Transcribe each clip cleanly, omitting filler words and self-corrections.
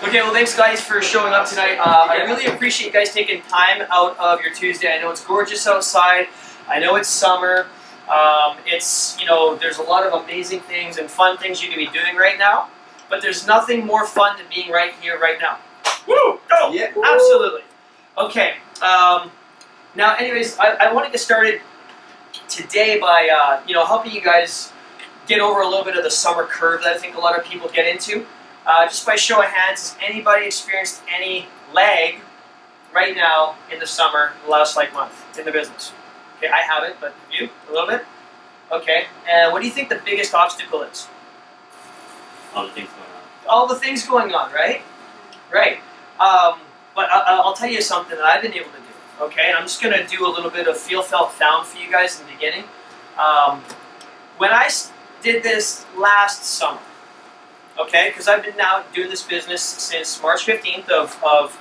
Okay, well thanks guys for showing up tonight. I really appreciate you guys taking time out of your Tuesday. I know it's gorgeous outside. I know it's summer. It's, you know, there's a lot of amazing things and fun things you can be doing right now. But there's nothing more fun than being right here, right now. Woo! Go! Yeah. Absolutely. Okay. Now, anyways, I want to get started today by, you know, helping you guys get over a little bit of the summer curve that I think a lot of people get into. Just by show of hands, has anybody experienced any lag right now in the summer, the last month in the business? Okay, I haven't, but you? A little bit? Okay, and what do you think the biggest obstacle is? All the things going on. All the things going on, right? Right. But I'll tell you something that I've been able to do, okay? And I'm just going to do a little bit of feel, felt, found for you guys in the beginning. When I did this last summer, okay, because I've been now doing this business since March 15th of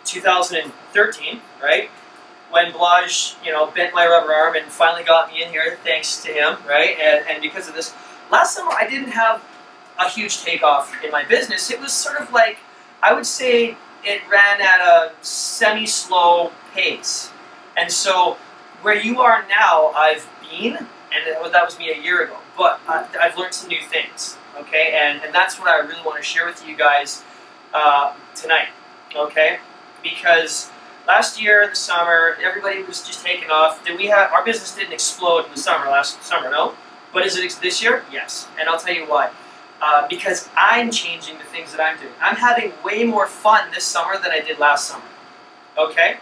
2013, right? When Balazs, you know, bent my rubber arm and finally got me in here, thanks to him, right? And because of this, last summer I didn't have a huge takeoff in my business. It was sort of like, I would say it ran at a semi-slow pace. And so where you are now, I've been, and that was me a year ago, but I've learned some new things. Okay, and that's what I really want to share with you guys tonight, okay? Because last year in the summer, everybody was just taking off. Our business didn't explode in the summer, last summer, no? But is it this year? Yes, and I'll tell you why. Because I'm changing the things that I'm doing. I'm having way more fun this summer than I did last summer, okay?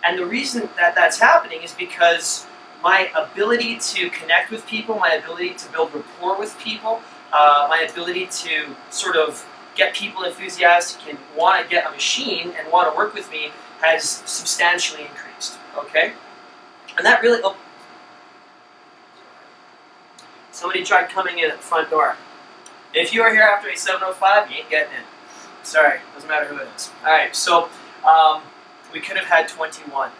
And the reason that that's happening is because my ability to connect with people, my ability to build rapport with people, my ability to sort of get people enthusiastic and want to get a machine and want to work with me has substantially increased, okay? And that really, oh, somebody tried coming in at the front door. If you are here after a 7:05, you ain't getting in. Sorry, doesn't matter who it is. All right, so we could have had 21.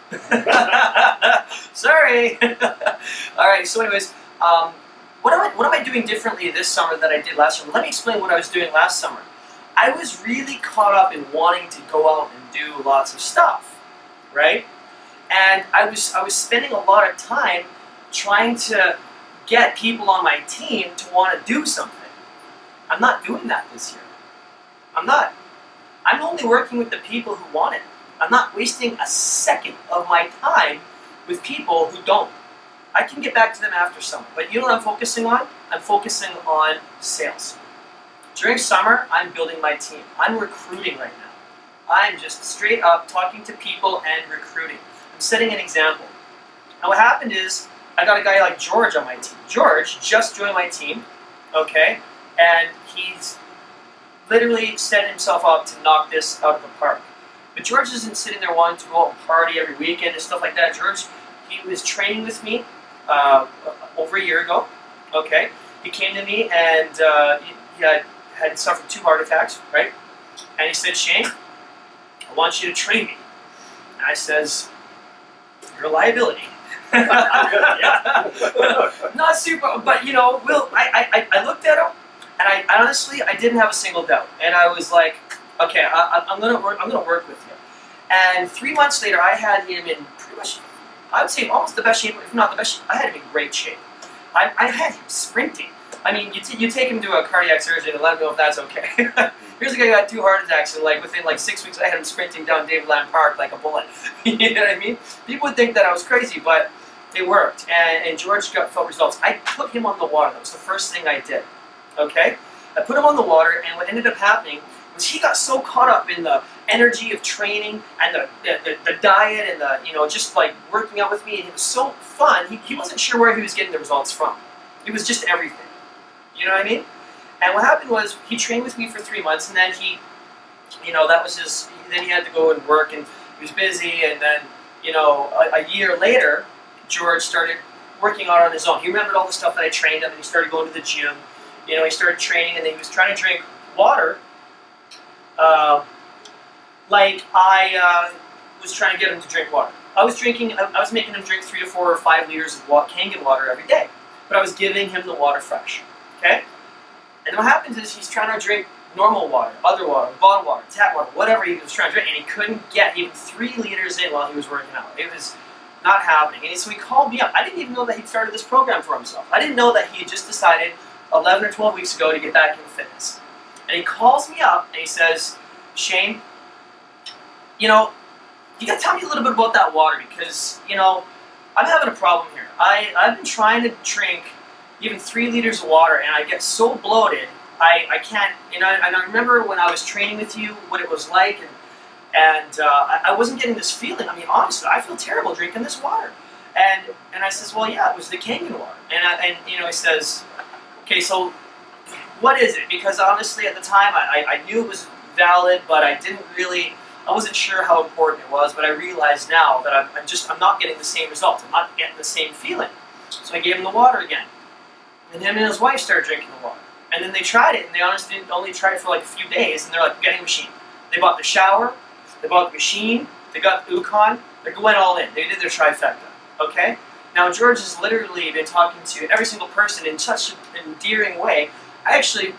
Sorry. All right, so anyways, what am I doing differently this summer that I did last summer? Let me explain what I was doing last summer. I was really caught up in wanting to go out and do lots of stuff, right? And I was spending a lot of time trying to get people on my team to want to do something. I'm not doing that this year. I'm not. I'm only working with the people who want it. I'm not wasting a second of my time with people who don't. I can get back to them after summer, but you know what I'm focusing on? I'm focusing on sales. During summer, I'm building my team. I'm recruiting right now. I'm just straight up talking to people and recruiting. I'm setting an example. Now what happened is, I got a guy like George on my team. George just joined my team, okay? And he's literally set himself up to knock this out of the park. But George isn't sitting there wanting to go out and party every weekend and stuff like that. George, he was training with me over a year ago, okay? He came to me and he had suffered 2 heart attacks, right? And he said, Shane, I want you to train me. And I says, you're a liability. Not super, but you know, I looked at him, and I honestly, I didn't have a single doubt. And I was like, okay, I'm gonna work with you. And 3 months later, I had him in pretty much, I would say almost the best shape, if not the best shape. I had him in great shape. I had him sprinting. I mean, you take him to a cardiac surgeon and let him know if that's okay. Here's a guy who had 2 heart attacks, and within 6 weeks, I had him sprinting down David Land Park like a bullet. You know what I mean? People would think that I was crazy, but it worked. And George felt results. I put him on the water. That was the first thing I did. Okay? I put him on the water, and what ended up happening was he got so caught up in the energy of training and the diet and the, you know, just like working out with me, and it was so fun. He wasn't sure where he was getting the results from. It was just everything. You know what I mean? And what happened was he trained with me for 3 months, and then he, you know, that was his. Then he had to go and work, and he was busy. And then, you know, a year later, George started working out on his own. He remembered all the stuff that I trained him, and he started going to the gym. You know, he started training, and then he was trying to drink water, like I was trying to get him to drink water. I was making him drink 3 to 4 or 5 liters of Kangen water every day, but I was giving him the water fresh. Okay? And what happens is he's trying to drink normal water, other water, bottled water, tap water, whatever he was trying to drink, and he couldn't get even 3 liters in while he was working out. It was not happening. And so he called me up. I didn't even know that he'd started this program for himself. I didn't know that he had just decided 11 or 12 weeks ago to get back into fitness. And he calls me up and he says, Shane, you got to tell me a little bit about that water because, I'm having a problem here. I've been trying to drink even 3 liters of water and I get so bloated, I can't, and I remember when I was training with you, what it was like, and I wasn't getting this feeling. I mean, honestly, I feel terrible drinking this water. And I says, well, yeah, it was the Kangen water. And he says, okay, so what is it? Because honestly, at the time, I knew it was valid, but I wasn't sure how important it was, but I realize now that I'm not getting the same results. I'm not getting the same feeling. So I gave him the water again. And him and his wife started drinking the water. And then they tried it, and they honestly only tried it for like a few days, and they're like, getting a machine. They bought the shower, they bought the machine, they got the Ukon, they went all in. They did their trifecta, okay? Now, George has literally been talking to every single person in such an endearing way. I actually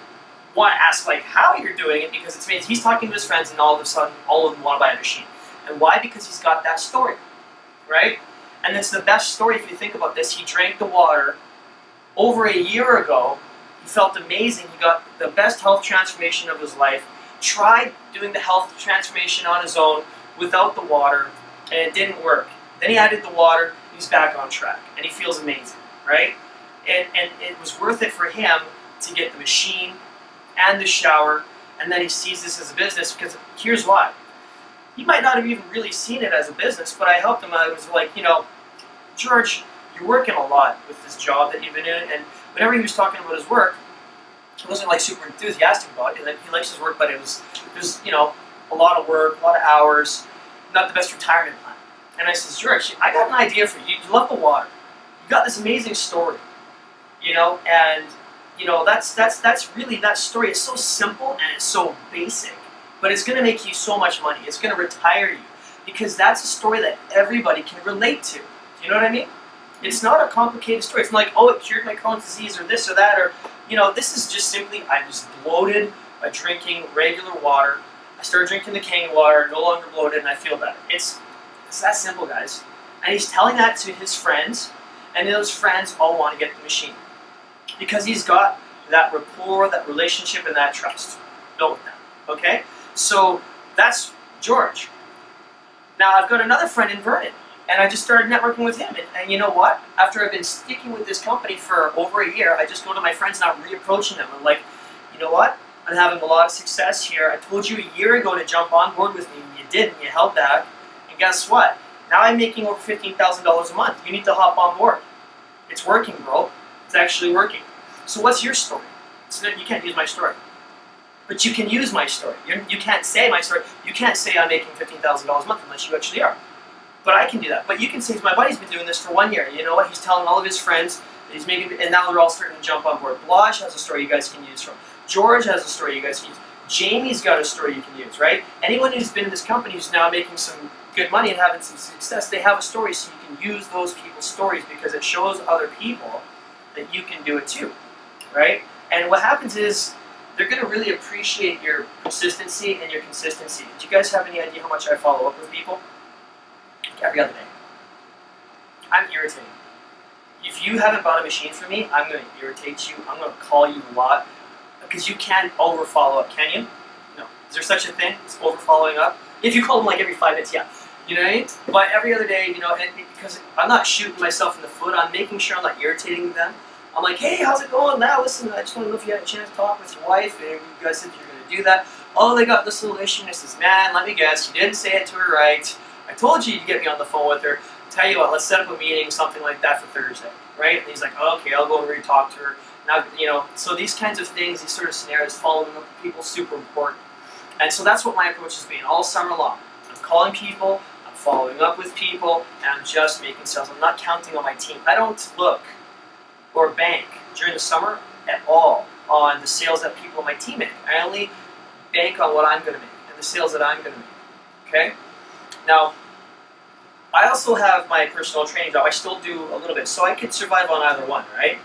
want to ask, how you're doing it, because it's amazing. He's talking to his friends, and all of a sudden, all of them want to buy a machine. And why? Because he's got that story, right? And it's the best story if you think about this. He drank the water over a year ago. He felt amazing. He got the best health transformation of his life. Tried doing the health transformation on his own without the water, and it didn't work. Then he added the water. He's back on track, and he feels amazing, right? And it was worth it for him to get the machine and the shower, and then he sees this as a business, because here's why. He might not have even really seen it as a business, but I helped him. I was like, George, you're working a lot with this job that you've been in, and whenever he was talking about his work, he wasn't super enthusiastic about it. He likes his work, but it was a lot of work, a lot of hours, not the best retirement plan. And I says, George, I got an idea for you. You love the water. You got this amazing story, and that's really, that story is so simple and it's so basic, but it's going to make you so much money. It's going to retire you, because that's a story that everybody can relate to. Do you know what I mean? It's not a complicated story. It's not like, oh, it cured my Crohn's disease or this or that, or, this is just simply, I was bloated by drinking regular water. I started drinking the Kangen water, no longer bloated, and I feel better. It's that simple, guys. And he's telling that to his friends, and those friends all want to get the machine, because he's got that rapport, that relationship, and that trust built with them, okay? So that's George. Now I've got another friend in Vernon, and I just started networking with him. And you know what? After I've been sticking with this company for over a year, I just go to my friends and I'm reapproaching them. I'm like, you know what? I'm having a lot of success here. I told you a year ago to jump on board with me, and you didn't. You held back. And guess what? Now I'm making over $15,000 a month. You need to hop on board. It's working, bro. It's actually working. So what's your story? You can't use my story. But you can use my story. You can't say my story. You can't say I'm making $15,000 a month unless you actually are. But I can do that. But you can say, my buddy's been doing this for 1 year. You know what? He's telling all of his friends that he's making, and now they're all starting to jump on board. Balazs has a story you guys can use from. George has a story you guys can use. Jamie's got a story you can use, right? Anyone who's been in this company who's now making some good money and having some success, they have a story, so you can use those people's stories because it shows other people that you can do it too, right? And what happens is they're going to really appreciate your consistency and your consistency. Do you guys have any idea how much I follow up with people? Every other day. I'm irritating. If you haven't bought a machine from me, I'm going to irritate you. I'm going to call you a lot. Because you can't over follow up, can you? No. Is there such a thing as over following up? If you call them every 5 minutes, yeah. You know what I mean? But every other day, and because I'm not shooting myself in the foot, I'm making sure I'm not irritating them. I'm like, hey, how's it going? Now, listen, I just want to know if you had a chance to talk with your wife, and you guys said you're going to do that. Oh, they got this little issue, and I says, man, let me guess, you didn't say it to her right. I told you you'd get me on the phone with her. Tell you what, let's set up a meeting, something like that for Thursday, right? And he's like, oh, okay, I'll go over and talk to her. Now, so these kinds of things, these sort of scenarios, following up with people is super important. And so that's what my approach has been all summer long. I'm calling people, I'm following up with people, and I'm just making sales. I'm not counting on my team. I don't look or bank during the summer at all on the sales that people on my team make. I only bank on what I'm going to make and the sales that I'm going to make, okay? Now, I also have my personal training job. I still do a little bit, so I could survive on either one, right?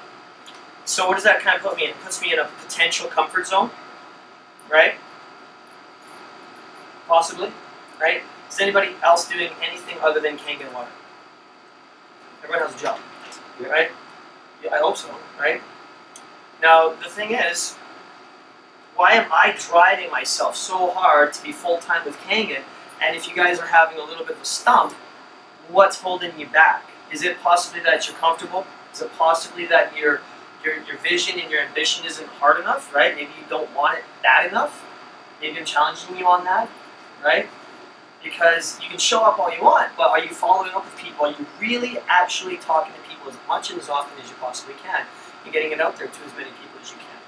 So what does that kind of put me in? It puts me in a potential comfort zone. right? Possibly, right? Is anybody else doing anything other than Kangen water? Everyone has a job, right? Yeah, I hope so, right? Now, the thing is, why am I driving myself so hard to be full-time with Kangen? And if you guys are having a little bit of a stump, what's holding you back? Is it possibly that you're comfortable? Is it possibly that your vision and your ambition isn't hard enough, right? Maybe you don't want it bad enough. Maybe I'm challenging you on that, right? Because you can show up all you want, but are you following up with people? Are you really actually talking to people as much and as often as you possibly can and getting it out there to as many people as you can?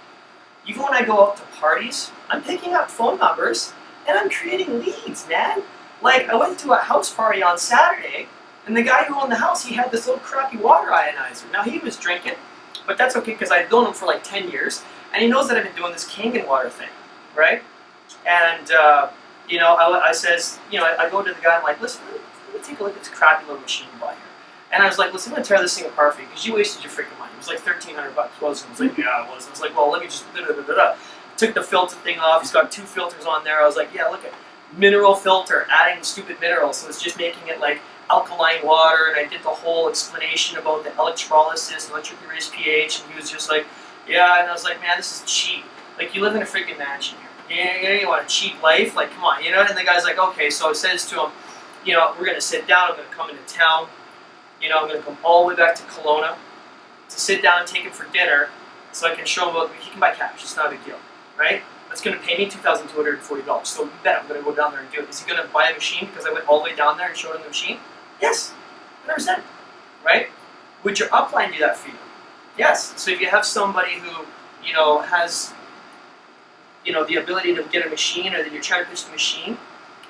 Even when I go out to parties, I'm picking up phone numbers and I'm creating leads, man. Like, I went to a house party on Saturday, and the guy who owned the house, he had this little crappy water ionizer. Now, he was drinking, but that's okay because I've known him for like 10 years, and he knows that I've been doing this Kangen water thing, right? And, you know, I says, you know, I go to the guy, I'm like, listen, let me take a look at this crappy little machine you bought here. And I was like, listen, I'm going to tear this thing apart for you because you wasted your freaking money. It was like $1,300 bucks, wasn't it? I was like, yeah, it was. I was like, well, let me just da-da-da-da-da. Took the filter thing off. He's got 2 filters on there. I was like, yeah, look at mineral filter, adding stupid minerals. So it's just making it like alkaline water. And I did the whole explanation about the electrolysis, electric erase pH. And he was just like, yeah. And I was like, man, this is cheap. Like, you live in a freaking mansion here. You want a cheap life? Like, come on, you know? And the guy's like, okay. So I says to him, you know, we're going to sit down. I'm going to come into town. You know, I'm going to come all the way back to Kelowna to sit down and take him for dinner so I can show him what he can buy cash. It's not a big deal, right? That's going to pay me $2,240. So you bet I'm going to go down there and do it. Is he going to buy a machine because I went all the way down there and showed him the machine? Yes, 100%, right? Would your upline do that for you? Yes. So if you have somebody who, you know, has, you know, the ability to get a machine or that you're trying to push the machine,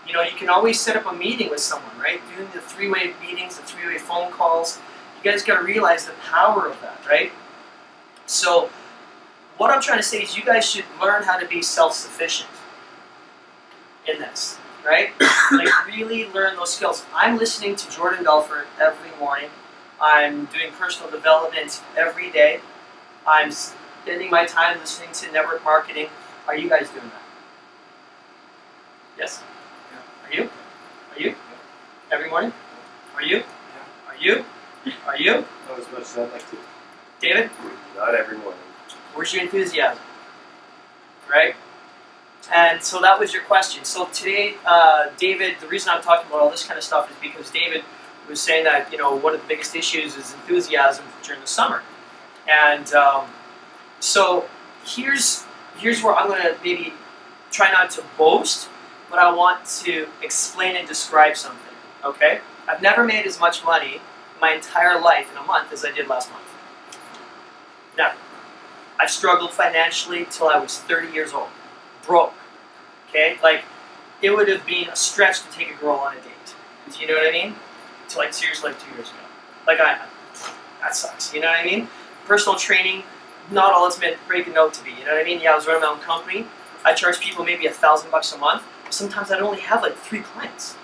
you know, you can always set up a meeting with someone, right? Doing the 3-way meetings, the 3-way phone calls. You guys got to realize the power of that, right? So what I'm trying to say is you guys should learn how to be self-sufficient in this, right? Like, really learn those skills. I'm listening to Jordan Belfort every morning. I'm doing personal development every day. I'm spending my time listening to network marketing. Are you guys doing that? Yes? Are you? Are you? Every morning? Are you? Are you? Are you? Not as much as I'd like to. David? Not every morning. Where's your enthusiasm? Right? And so that was your question. So today, David, the reason I'm talking about all this kind of stuff is because David was saying that, you know, one of the biggest issues is enthusiasm during the summer. And so here's where I'm going to maybe try not to boast, but I want to explain and describe something, okay? I've never made as much money my entire life in a month as I did last month. Never. I've struggled financially till I was 30 years old. Broke. Okay? Like, it would have been a stretch to take a girl on a date. Do you know what I mean? To like, seriously, like 2 years ago. Like, that sucks. You know what I mean? Personal training, not all it's meant breaking out to be. You know what I mean? Yeah, I was running my own company. I charge people maybe $1,000 a month. Sometimes I'd only have like 3 clients,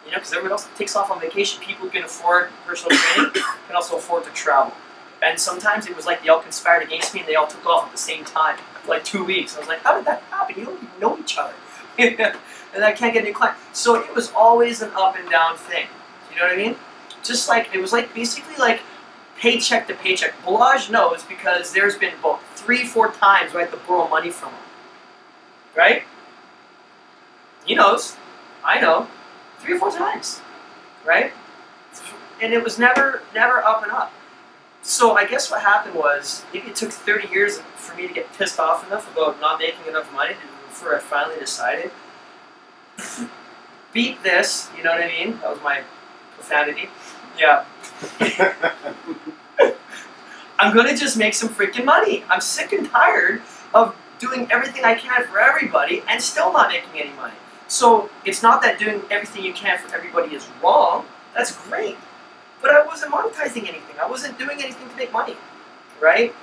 you know, because everyone else takes off on vacation. People who can afford personal training can also afford to travel. And sometimes it was like they all conspired against me and they all took off at the same time for like 2 weeks. I was like, how did that happen? You don't even know each other. And I can't get any clients. So it was always an up and down thing. You know what I mean? Just like, it was like basically like paycheck to paycheck. Balazs knows because there's been about 3-4 times where I had to borrow money from him. Right? He knows. I know. 3 or 4 times. Right? And it was never up and up. So I guess what happened was, maybe it took 30 years for me to get pissed off enough about not making enough money before I finally decided, beat this, you know what I mean? That was my profanity. Yeah. I'm gonna just make some freaking money. I'm sick and tired of doing everything I can for everybody and still not making any money. So it's not that doing everything you can for everybody is wrong. That's great. But I wasn't monetizing anything. I wasn't doing anything to make money, right?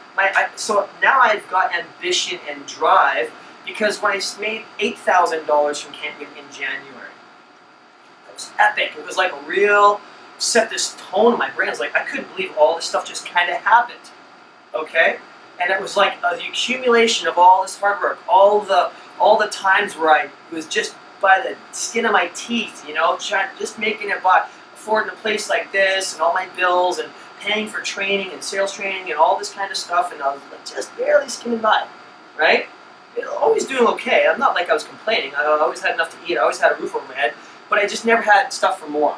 So now I've got ambition and drive because when I made $8,000 from Kangen in January, it was epic. It was like a real, set this tone in my brain. I was like, I couldn't believe all this stuff just kind of happened, okay? And it was like the accumulation of all this hard work, all the all the times where I was just by the skin of my teeth, just making it by affording a place like this and all my bills and paying for training and sales training and all this kind of stuff, and I was like, just barely skimming by, right? Always doing okay. I'm not like I was complaining. I always had enough to eat. I always had a roof over my head, but I just never had stuff for more,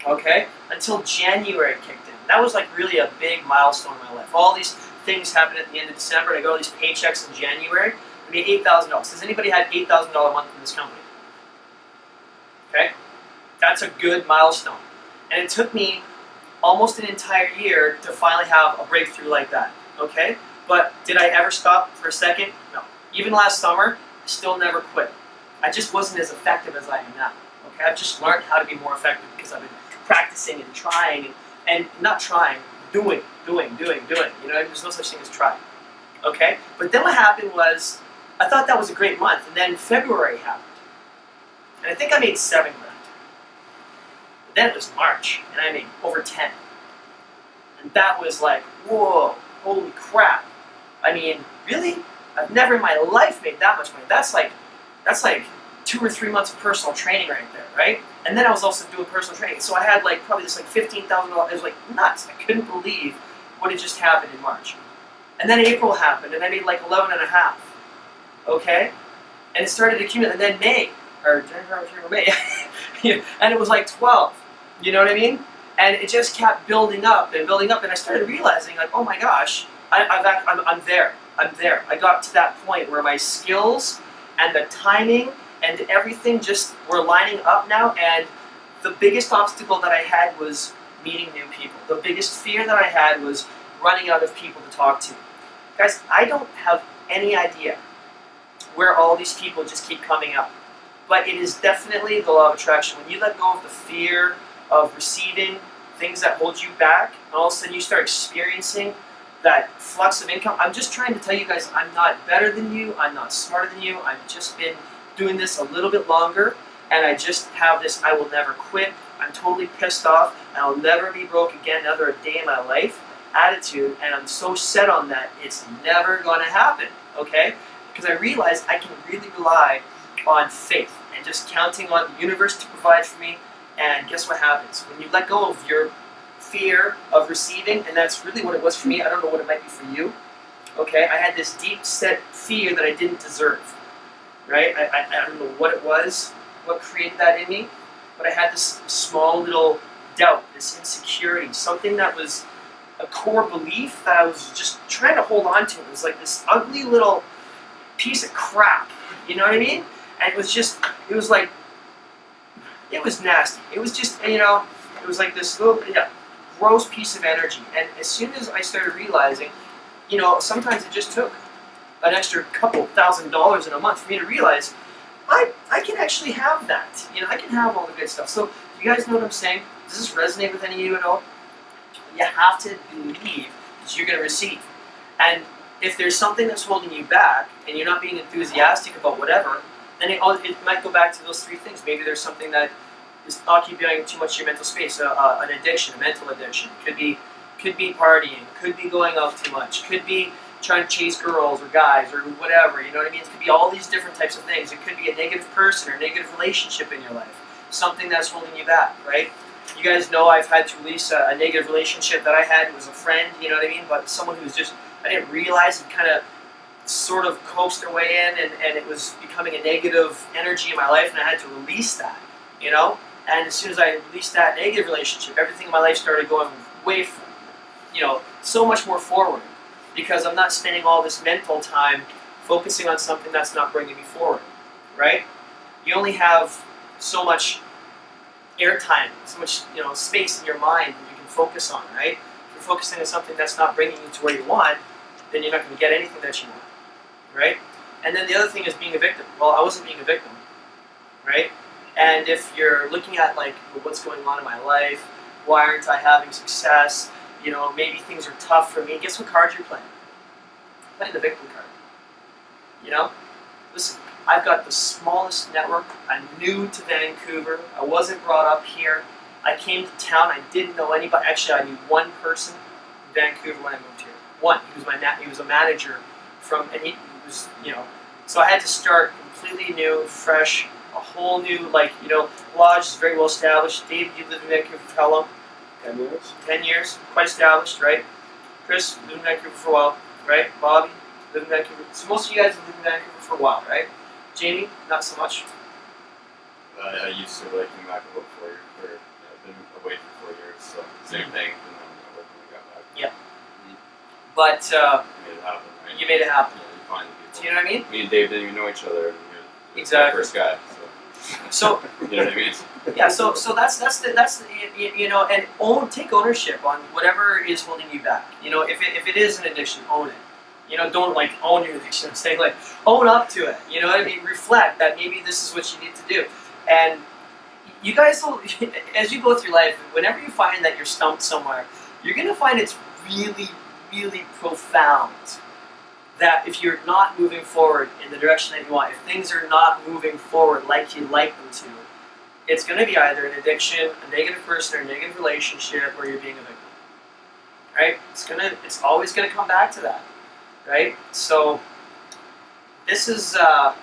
okay? Until January kicked in. That was like really a big milestone in my life. All these things happened at the end of December, and I got all these paychecks in January. I made $8,000. Has anybody had $8,000 a month in this company? Okay? That's a good milestone. And it took me almost an entire year to finally have a breakthrough like that, okay? But did I ever stop for a second? No. Even last summer, I still never quit. I just wasn't as effective as I am now, okay? I've just learned how to be more effective because I've been practicing and trying, and not trying, doing. There's no such thing as try, okay? But then what happened was, I thought that was a great month, and then February happened. And I think I made $7 grand. Then it was March, and I made over 10. And that was like, whoa, holy crap. I mean, really? I've never in my life made that much money. That's like 2 or 3 months of personal training right there, right? And then I was also doing personal training. So I had probably this $15,000. It was nuts. I couldn't believe what had just happened in March. And then April happened, and I made 11 and a half. Okay? And it started to accumulate. And then May, or May, and it was 12. You know what I mean? And it just kept building up and building up, and I started realizing, oh my gosh, I'm there. I'm there. I got to that point where my skills and the timing and everything just were lining up now, and the biggest obstacle that I had was meeting new people. The biggest fear that I had was running out of people to talk to. Guys, I don't have any idea where all these people just keep coming up. But it is definitely the law of attraction. When you let go of the fear of receiving things that hold you back, and all of a sudden you start experiencing that flux of income. I'm just trying to tell you guys, I'm not better than you, I'm not smarter than you, I've just been doing this a little bit longer, and I just have this I will never quit, I'm totally pissed off, and I'll never be broke again another day in my life attitude, and I'm so set on that it's never going to happen, okay? Because I realize I can really rely on faith and just counting on the universe to provide for me. And guess what happens? When you let go of your fear of receiving, and that's really what it was for me, I don't know what it might be for you, okay? I had this deep set fear that I didn't deserve, right? I don't know what it was, what created that in me, but I had this small little doubt, this insecurity, something that was a core belief that I was just trying to hold on to. It was like this ugly little piece of crap, you know what I mean? And it was nasty. It was just, it was like this little, gross piece of energy. And as soon as I started realizing, sometimes it just took an extra couple $1,000s in a month for me to realize, I can actually have that. I can have all the good stuff. So, you guys know what I'm saying? Does this resonate with any of you at all? You have to believe that you're going to receive. And if there's something that's holding you back, and you're not being enthusiastic about whatever, then it might go back to those 3 things. Maybe there's something that is occupying too much of your mental space, an addiction, a mental addiction. Could be partying, could be going out too much, could be trying to chase girls or guys or whatever, you know what I mean? It could be all these different types of things. It could be a negative person or a negative relationship in your life, something that's holding you back, right? You guys know I've had to release a negative relationship that I had. It was a friend, you know what I mean? But someone who's just, I didn't realize it kind of sort of coaxed their way in, and it was becoming a negative energy in my life, and I had to release that, And as soon as I released that negative relationship, everything in my life started going way, so much more forward, because I'm not spending all this mental time focusing on something that's not bringing me forward, right? You only have so much airtime, so much space in your mind that you can focus on, right? If you're focusing on something that's not bringing you to where you want, then you're not going to get anything that you want, right? And then the other thing is being a victim. Well, I wasn't being a victim, right? And if you're looking at what's going on in my life, why aren't I having success? Maybe things are tough for me. Guess what card you're playing? You're playing the victim card. Listen, I've got the smallest network. I'm new to Vancouver. I wasn't brought up here. I came to town. I didn't know anybody. Actually, I knew one person in Vancouver when I moved here. One. He was a manager and he was, so I had to start completely new, fresh, a whole new, like, you know, Lodge is very well established. Dave, you lived in Vancouver for how long? 10 minutes? 10 years, quite established, right? Chris, lived in Vancouver for a while, right? Bobby, lived in Vancouver. So most of you guys have lived in Vancouver for a while, right? Jamie, not so much. I used to like came back about 4 years, or I've been away for 4 years, so same thing. And then I worked when we got back. Yeah. But Made it happen, right? you made it happen. Yeah, you find the people. Do you know what I mean? Me and Dave didn't even know each other. And you're Exactly. the first guy. So You know what I mean? yeah, so that's the you know, and take ownership on whatever is holding you back. You know, if it is an addiction, own it. You know, don't like own your addiction. I'm saying like own up to it. You know what I mean? Reflect that maybe this is what you need to do. And you guys will, as you go through life, whenever you find that you're stumped somewhere, you're gonna find it's really, really profound. That if you're not moving forward in the direction that you want, if things are not moving forward like you'd like them to, it's going to be either an addiction, a negative person, or a negative relationship, or you're being a victim. Right? It's always going to come back to that. Right? So this is a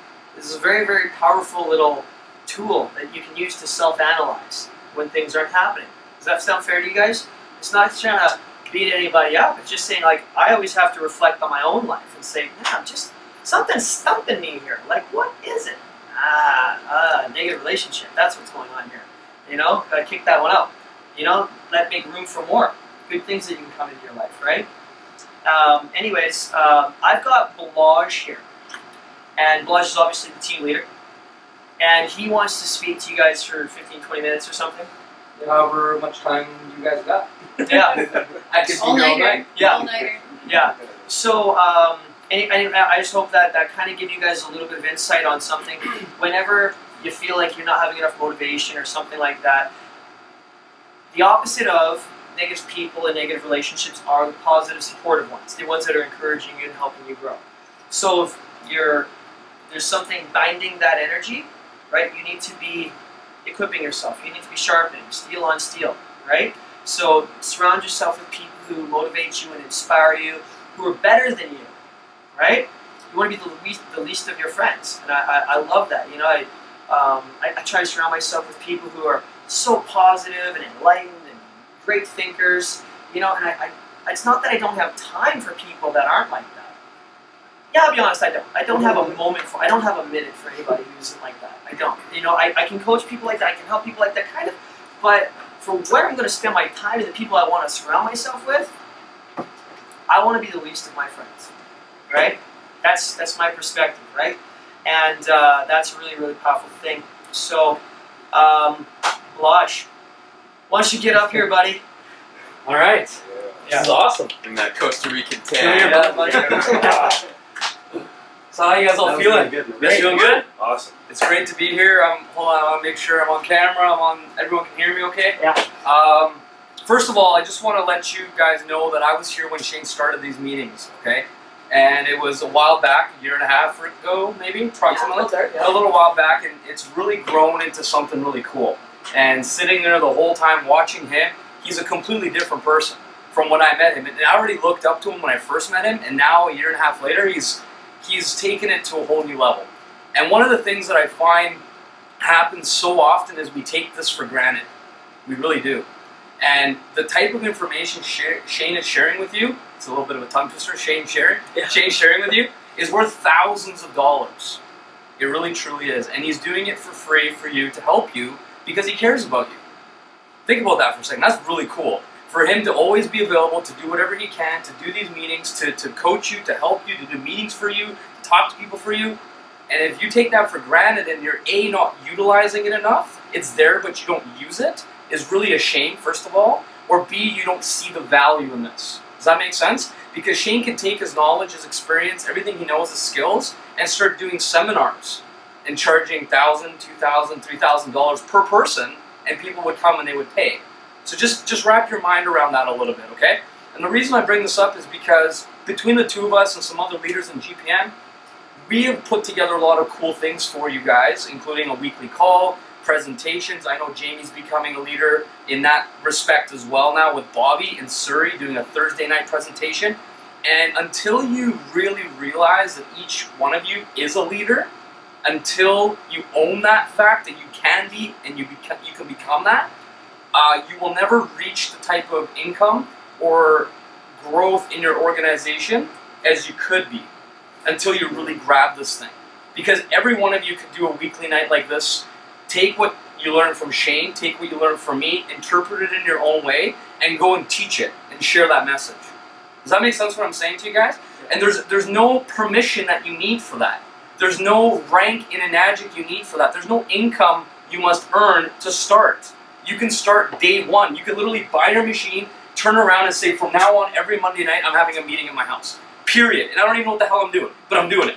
very, very powerful little tool that you can use to self-analyze when things aren't happening. Does that sound fair to you guys? It's not trying to beat anybody up. It's just saying, like, I always have to reflect on my own life and say, yeah, just something's stumping me here. Like, what is it? Negative relationship. That's what's going on here. You know, gotta kick that one out. You know, make room for more good things that you can come into your life, right? Anyways, I've got Balazs here, and Balazs is obviously the team leader, and he wants to speak to you guys for 15, 20 minutes or something. However much time you guys got. Yeah. I could be All here all nighter. night. Yeah. All nighter. Yeah. So, and I just hope that kind of give you guys a little bit of insight on something. Whenever you feel like you're not having enough motivation or something like that, the opposite of negative people and negative relationships are the positive, supportive ones. The ones that are encouraging you and helping you grow. So if there's something binding that energy, right, you need to be equipping yourself. You need to be sharpening, steel on steel, right? So surround yourself with people who motivate you and inspire you, who are better than you, right? You want to be the least of your friends, and I love that. You know, I try to surround myself with people who are so positive and enlightened and great thinkers. You know, and it's not that I don't have time for people that aren't like that. Yeah, I'll be honest, I don't. I don't have a minute for anybody who isn't like that. I don't. You know, I can coach people like that. I can help people like that, kind of, but for where I'm going to spend my time and the people I want to surround myself with, I want to be the least of my friends, right? That's my perspective, right? And that's a really, really powerful thing. So, Balazs, why don't you get up here, buddy? All right. This is awesome. In that Costa Rican Come here, tan. buddy. So how you guys all That was feeling? really good, man. You feeling good? Awesome. It's great to be here. Hold on, I want to make sure I'm on camera. Everyone can hear me okay? Yeah. First of all, I just want to let you guys know that I was here when Shane started these meetings, okay? And it was a while back, a year and a half ago, maybe, approximately. A little while back, and it's really grown into something really cool. And sitting there the whole time watching him, he's a completely different person from when I met him. And I already looked up to him when I first met him, and now a year and a half later, he's taken it to a whole new level. And one of the things that I find happens so often is we take this for granted. We really do. And the type of information Shane is sharing with you, it's a little bit of a tongue twister, Shane sharing with you, is worth thousands of dollars. It really truly is. And he's doing it for free for you to help you because he cares about you. Think about that for a second. That's really cool. For him to always be available to do whatever he can, to do these meetings, to coach you, to help you, to do meetings for you, to talk to people for you. And if you take that for granted and you're A, not utilizing it enough, it's there but you don't use it, is really a shame, first of all, or B, you don't see the value in this. Does that make sense? Because Shane can take his knowledge, his experience, everything he knows, his skills, and start doing seminars and charging $1,000, $2,000, $3,000 per person, and people would come and they would pay. So just wrap your mind around that a little bit, okay? And the reason I bring this up is because between the two of us and some other leaders in GPM, we have put together a lot of cool things for you guys, including a weekly call, presentations. I know Jamie's becoming a leader in that respect as well now with Bobby in Surrey doing a Thursday night presentation. And until you really realize that each one of you is a leader, until you own that fact that you can be and you can become that, you will never reach the type of income or growth in your organization as you could be until you really grab this thing. Because every one of you could do a weekly night like this, take what you learn from Shane, take what you learn from me, interpret it in your own way, and go and teach it and share that message. Does that make sense what I'm saying to you guys? And there's no permission that you need for that. There's no rank in an adjunct you need for that. There's no income you must earn to start. You can start day one. You can literally buy your machine, turn around and say, from now on, every Monday night, I'm having a meeting at my house. Period. And I don't even know what the hell I'm doing, but I'm doing it.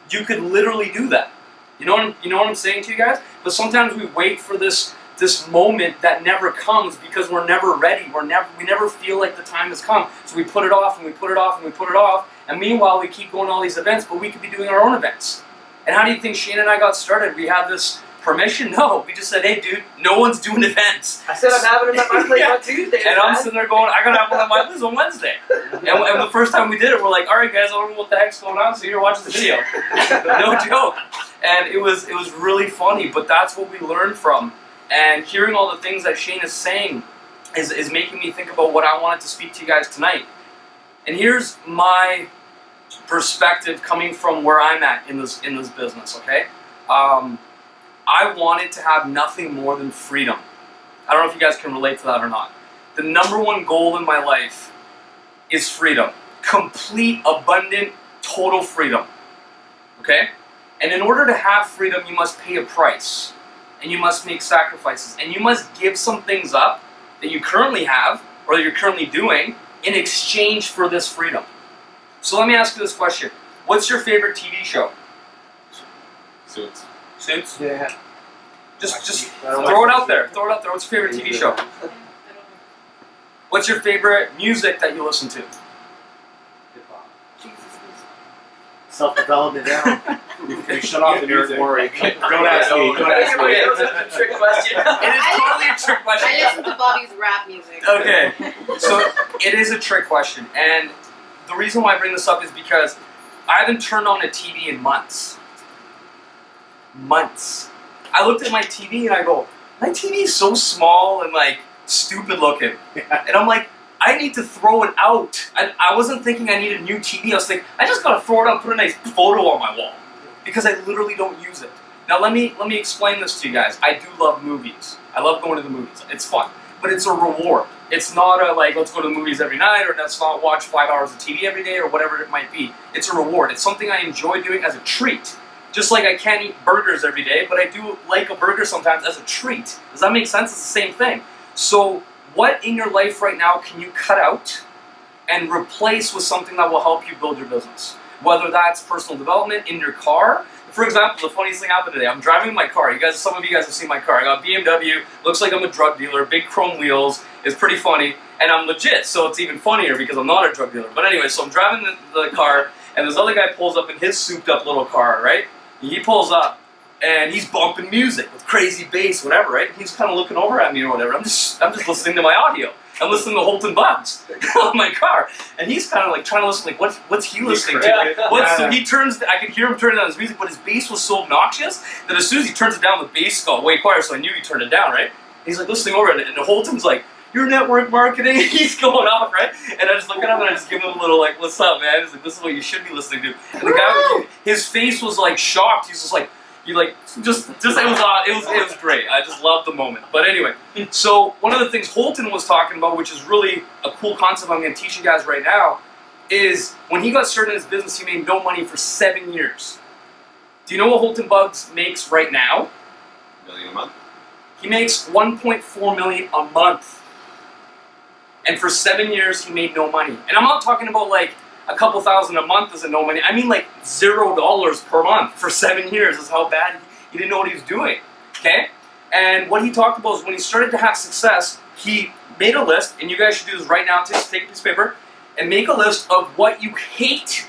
You could literally do that. You know what I'm saying to you guys? But sometimes we wait for this moment that never comes because we're never ready. We never feel like the time has come. So we put it off and we put it off and we put it off. And meanwhile, we keep going to all these events, but we could be doing our own events. And how do you think Shane and I got started? We had this permission? No. We just said, hey, dude, no one's doing events. I said I'm having them at my place on Tuesday. And I'm sitting there going, I gotta have one at my place on Wednesday. And the first time we did it, we're like, all right, guys, I don't know what the heck's going on, so you're watching the video. No joke. And it was really funny, but that's what we learned from. And hearing all the things that Shane is saying is making me think about what I wanted to speak to you guys tonight. And here's my perspective coming from where I'm at in this business, okay? I wanted to have nothing more than freedom. I don't know if you guys can relate to that or not. The number one goal in my life is freedom. Complete, abundant, total freedom. Okay? And in order to have freedom, you must pay a price. And you must make sacrifices. And you must give some things up that you currently have, or that you're currently doing, in exchange for this freedom. So let me ask you this question. What's your favorite TV show? Suits. Suits? Yeah. Just throw it out there. Throw it out there. What's your favorite TV show? What's your favorite music that you listen to? Self-development now. You shut off the music. Don't ask me. Don't ask me. That's a trick question. It is totally a trick question. I listen to Bobby's rap music. Okay, so it is a trick question, and the reason why I bring this up is because I haven't turned on a TV in months. Months. I looked at my TV and I go, my TV is so small and like stupid looking, and I'm like, I need to throw it out. I wasn't thinking I need a new TV. I was thinking, I just gotta throw it out, put a nice photo on my wall, because I literally don't use it. Now let me explain this to you guys. I do love movies. I love going to the movies. It's fun, but it's a reward. It's not a like, let's go to the movies every night, or let's not watch 5 hours of TV every day, or whatever it might be. It's a reward. It's something I enjoy doing as a treat. Just like I can't eat burgers every day, but I do like a burger sometimes as a treat. Does that make sense? It's the same thing. So what in your life right now can you cut out and replace with something that will help you build your business? Whether that's personal development in your car. For example, the funniest thing happened today. I'm driving my car. Some of you guys have seen my car. I got BMW. Looks like I'm a drug dealer. Big chrome wheels. It's pretty funny. And I'm legit, so it's even funnier because I'm not a drug dealer. But anyway, so I'm driving the car, and this other guy pulls up in his souped-up little car, right? He pulls up, and he's bumping music with crazy bass, whatever, right? He's kind of looking over at me or whatever. I'm just listening to my audio. I'm listening to Holton Bugs on my car, and he's kind of like trying to listen. Like, what's he listening to? So he turns. I could hear him turning down his music, but his bass was so obnoxious that as soon as he turns it down, the bass got way quieter. So I knew he turned it down, right? And he's like listening over it, and Holton's like, "Your network marketing." He's going off, right? And I just look at him and I just give him a little like, "What's up, man?" He's like, "This is what you should be listening to." And the guy, his face was like shocked. He's just like. It was great. I just loved the moment. But anyway, so one of the things Holton was talking about, which is really a cool concept I'm going to teach you guys right now, is when he got started in his business, he made no money for 7 years. Do you know what Holton Bugs makes right now? $1 million a month. He makes $1.4 million a month. And for 7 years, he made no money. And I'm not talking about like a couple thousand a month isn't no money. I mean like $0 per month for 7 years is how bad he didn't know what he was doing. Okay? And what he talked about is when he started to have success, he made a list, and you guys should do this right now. Just take a piece of paper and make a list of what you hate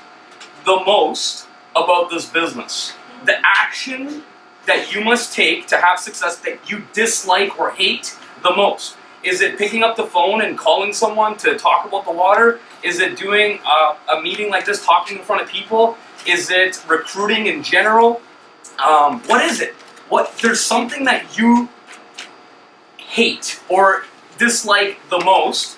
the most about this business. The action that you must take to have success that you dislike or hate the most. Is it picking up the phone and calling someone to talk about the water? Is it doing a meeting like this, talking in front of people? Is it recruiting in general? what is it? There's something that you hate or dislike the most,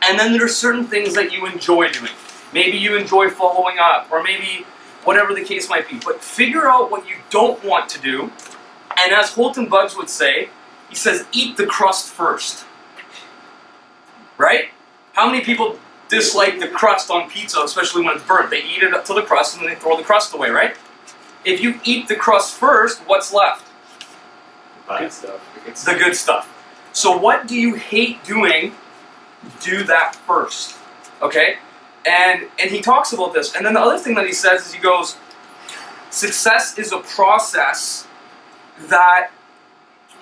and then there are certain things that you enjoy doing. Maybe you enjoy following up, or maybe whatever the case might be. But figure out what you don't want to do, and as Holton Bugs would say, he says, eat the crust first. Right? How many people dislike the crust on pizza, especially when it's burnt? They eat it up to the crust and then they throw the crust away, right? If you eat the crust first, what's left? Good stuff. The good stuff. So what do you hate doing? Do that first. Okay? And he talks about this. And then the other thing that he says is he goes, success is a process that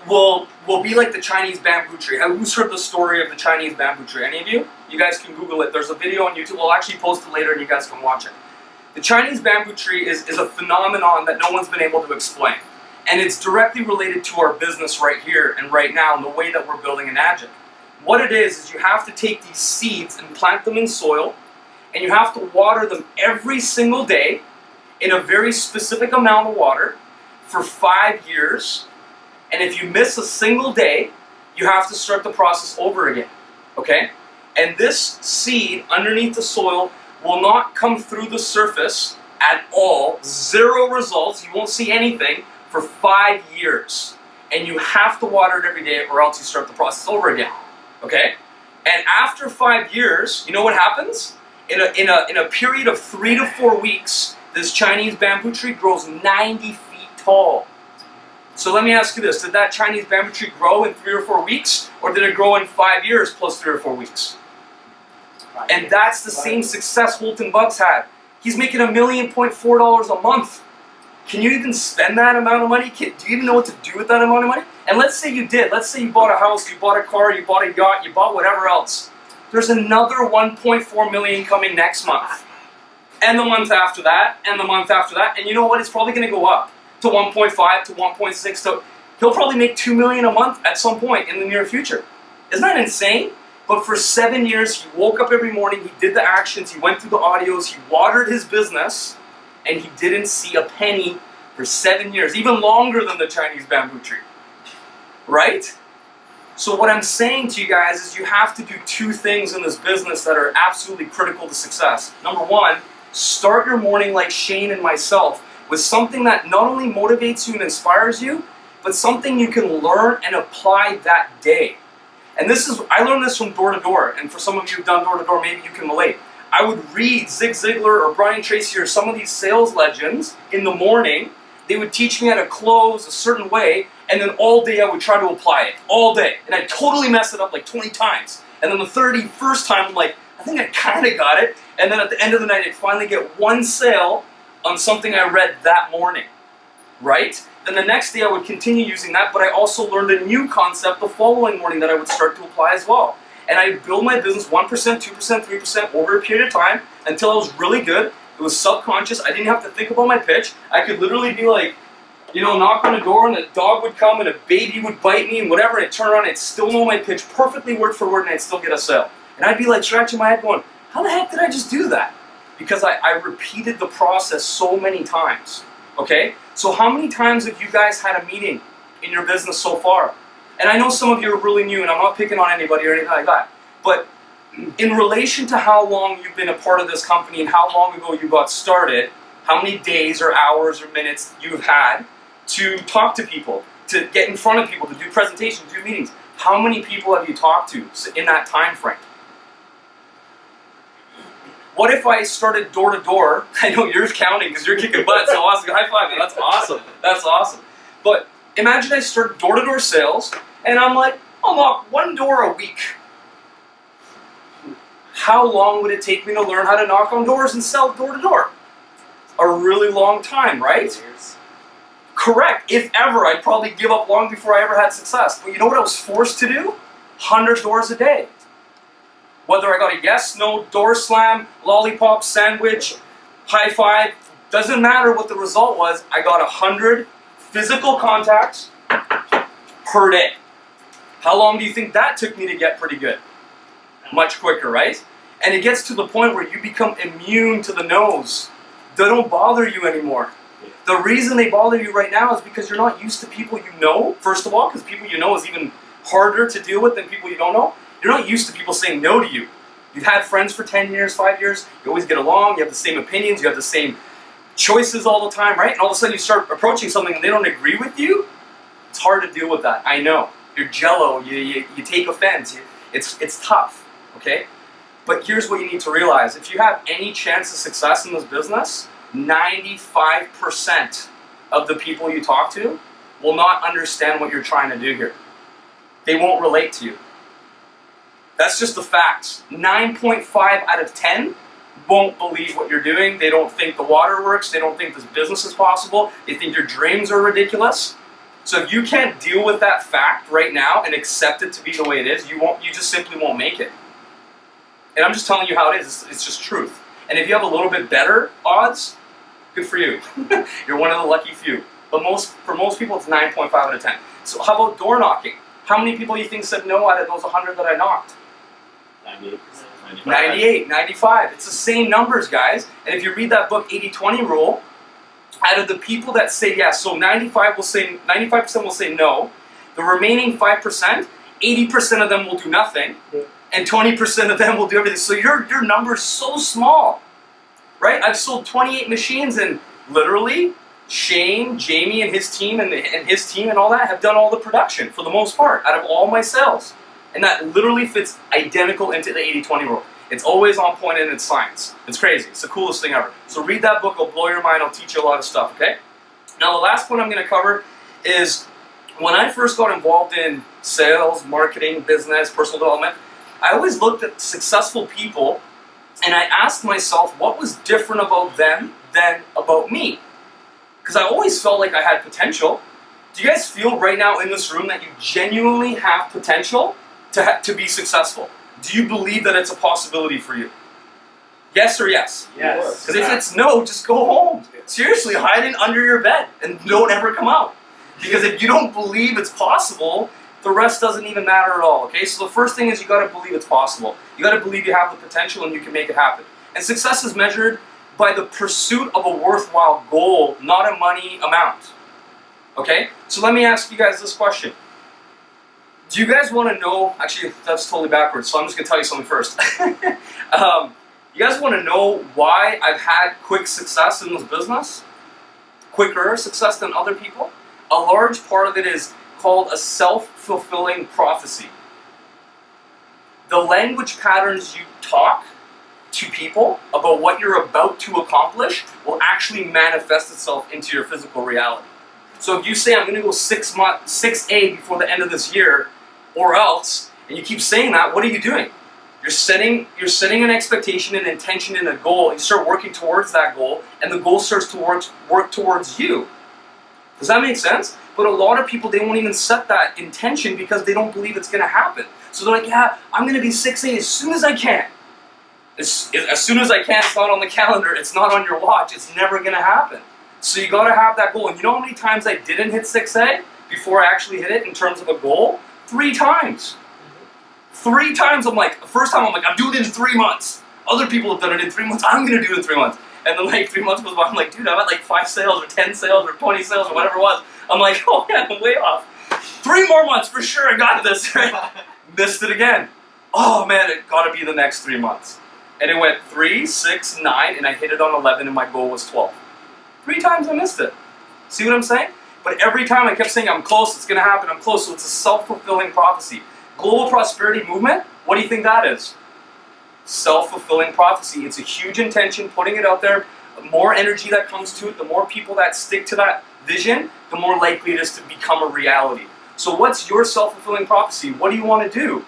will be like the Chinese bamboo tree. Who's heard the story of the Chinese bamboo tree? Any of you? You guys can Google it. There's a video on YouTube. We'll actually post it later and you guys can watch it. The Chinese bamboo tree is a phenomenon that no one's been able to explain. And it's directly related to our business right here and right now and the way that we're building an Agile. What it is you have to take these seeds and plant them in soil, and you have to water them every single day in a very specific amount of water for 5 years. And if you miss a single day, you have to start the process over again. Okay? And this seed underneath the soil will not come through the surface at all. 0 results. You won't see anything for 5 years. And you have to water it every day or else you start the process over again. Okay? And after 5 years, you know what happens? In a period of 3 to 4 weeks, this Chinese bamboo tree grows 90 feet tall. So let me ask you this, did that Chinese bamboo tree grow in 3 or 4 weeks, or did it grow in 5 years plus 3 or 4 weeks? And that's the same success Holton Bugs had. He's making $1.4 million a month. Can you even spend that amount of money? Do you even know what to do with that amount of money? And let's say you did. Let's say you bought a house, you bought a car, you bought a yacht, you bought whatever else. There's another $1.4 million coming next month. And the month after that, and the month after that. And you know what? It's probably going to go up to 1.5, to 1.6. He'll probably make $2 million a month at some point in the near future. Isn't that insane? But for 7 years, he woke up every morning, he did the actions, he went through the audios, he watered his business, and he didn't see a penny for 7 years, even longer than the Chinese bamboo tree. Right? So what I'm saying to you guys is you have to do 2 things in this business that are absolutely critical to success. Number 1, start your morning like Shane and myself with something that not only motivates you and inspires you, but something you can learn and apply that day. And I learned this from door to door, and for some of you who've done door to door, maybe you can relate. I would read Zig Ziglar or Brian Tracy or some of these sales legends in the morning. They would teach me how to close a certain way, and then all day I would try to apply it, all day. And I'd totally mess it up like 20 times. And then the 31st time, I'm like, I think I kind of got it. And then at the end of the night, I'd finally get 1 sale on something I read that morning, right? Then the next day I would continue using that, but I also learned a new concept the following morning that I would start to apply as well. And I build my business 1%, 2%, 3% over a period of time until I was really good. It was subconscious. I didn't have to think about my pitch. I could literally be like, knock on a door and a dog would come and a baby would bite me and whatever, and I'd turn around and I'd still know my pitch perfectly word for word and I'd still get a sale. And I'd be like scratching my head going, how the heck did I just do that? Because I repeated the process so many times. Okay? So how many times have you guys had a meeting in your business so far? And I know some of you are really new, and I'm not picking on anybody or anything like that, but in relation to how long you've been a part of this company and how long ago you got started, how many days or hours or minutes you've had to talk to people, to get in front of people, to do presentations, do meetings, how many people have you talked to in that time frame? What if I started door to door? I know you're counting because you're kicking butt, so awesome. High five, man. That's awesome. That's awesome. But imagine I start door to door sales, and I'm like, I'll knock 1 door a week. How long would it take me to learn how to knock on doors and sell door to door? A really long time, right? Years. Correct. If ever, I'd probably give up long before I ever had success. But you know what I was forced to do? 100 doors a day. Whether I got a yes, no, door slam, lollipop, sandwich, high five, doesn't matter what the result was, I got 100 physical contacts per day. How long do you think that took me to get pretty good? Much quicker, right? And it gets to the point where you become immune to the no's. They don't bother you anymore. The reason they bother you right now is because you're not used to people you know, first of all, because people you know is even harder to deal with than people you don't know. You're not used to people saying no to you. You've had friends for 10 years, 5 years, you always get along, you have the same opinions, you have the same choices all the time, right? And all of a sudden you start approaching something and they don't agree with you. It's hard to deal with that, I know. You're jello, you take offense, it's tough, okay? But here's what you need to realize. If you have any chance of success in this business, 95% of the people you talk to will not understand what you're trying to do here. They won't relate to you. That's just the facts. 9.5 out of 10 won't believe what you're doing. They don't think the water works. They don't think this business is possible. They think your dreams are ridiculous. So if you can't deal with that fact right now and accept it to be the way it is, you just simply won't make it. And I'm just telling you how it is. It's just truth. And if you have a little bit better odds, good for you. You're one of the lucky few. But for most people, it's 9.5 out of 10. So how about door knocking? How many people you think said no out of those 100 that I knocked? 98%. 98, 95. It's the same numbers, guys. And if you read that book, 80-20 rule, out of the people that say yes, so 95% will say no. The remaining 5%, 80% of them will do nothing, and 20% of them will do everything. So your number's so small, right? I've sold 28 machines, and literally Shane, Jamie, and his team and all that have done all the production for the most part out of all my sales. And that literally fits identical into the 80-20 rule. It's always on point in its science. It's crazy. It's the coolest thing ever. So read that book. It'll blow your mind. It'll teach you a lot of stuff, okay? Now, the last point I'm going to cover is when I first got involved in sales, marketing, business, personal development, I always looked at successful people and I asked myself what was different about them than about me. Because I always felt like I had potential. Do you guys feel right now in this room that you genuinely have potential to be successful? Do you believe that it's a possibility for you? Yes or yes? Yes. Because if it's no, just go home. Seriously, hide it under your bed and don't ever come out. Because if you don't believe it's possible, the rest doesn't even matter at all, okay? So the first thing is you got to believe it's possible. You got to believe you have the potential and you can make it happen. And success is measured by the pursuit of a worthwhile goal, not a money amount. Okay? So let me ask you guys this question. Do you guys want to know, actually that's totally backwards, so I'm just going to tell you something first. You guys want to know why I've had quick success in this business? Quicker success than other people? A large part of it is called a self-fulfilling prophecy. The language patterns you talk to people about what you're about to accomplish will actually manifest itself into your physical reality. So if you say, I'm going to go 6A before the end of this year, or else, and you keep saying that, what are you doing? You're setting an expectation, an intention, and a goal, and you start working towards that goal, and the goal starts to work towards you. Does that make sense? But a lot of people, they won't even set that intention because they don't believe it's going to happen. So they're like, yeah, I'm going to be 6A as soon as I can. As soon as I can, it's not on the calendar, it's not on your watch, it's never going to happen. So you got to have that goal. And you know how many times I didn't hit 6A before I actually hit it in terms of a goal? 3 times. 3 times I'm like, the first time I'm like, I'm doing it in 3 months. Other people have done it in 3 months, I'm going to do it in 3 months. And then like 3 months goes by, I'm like, dude, I'm at like 5 sales or 10 sales or 20 sales or whatever it was. I'm like, oh man, I'm way off. 3 more months for sure, I got this. Missed it again. Oh man, it got to be the next 3 months. And it went 3, 6, 9, and I hit it on 11 and my goal was 12. 3 times I missed it. See what I'm saying? But every time I kept saying, I'm close, it's going to happen, I'm close. So it's a self-fulfilling prophecy. Global prosperity movement, what do you think that is? Self-fulfilling prophecy. It's a huge intention, putting it out there. The more energy that comes to it, the more people that stick to that vision, the more likely it is to become a reality. So what's your self-fulfilling prophecy? What do you want to do?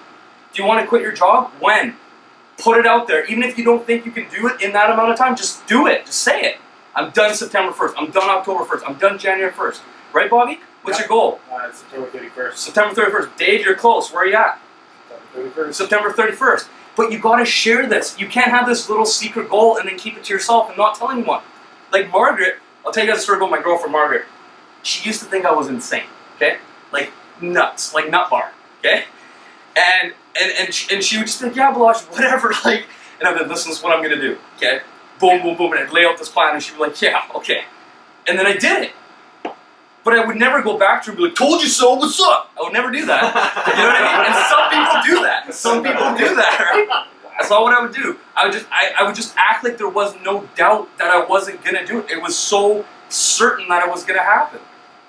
Do you want to quit your job? When? Put it out there. Even if you don't think you can do it in that amount of time, just do it. Just say it. I'm done September 1st. I'm done October 1st. I'm done January 1st. Right, Bobby? What's your goal? September 31st. September 31st. Dave, you're close. Where are you at? September 31st. September 31st. But you got to share this. You can't have this little secret goal and then keep it to yourself and not tell anyone. Like Margaret, I'll tell you guys a story about my girlfriend Margaret. She used to think I was insane, okay? Like nuts, like nut bar, okay? And she would just be like, yeah, Balazs, whatever, like, and I'd be like, listen, this is what I'm going to do, okay? Boom, boom, boom, and I'd lay out this plan and she'd be like, yeah, okay. And then I did it. But I would never go back to her and be like, told you so, what's up? I would never do that. You know what I mean? And some people do that. Some people do that, right? That's not what I would do. I would just act like there was no doubt that I wasn't gonna do it. It was so certain that it was gonna happen.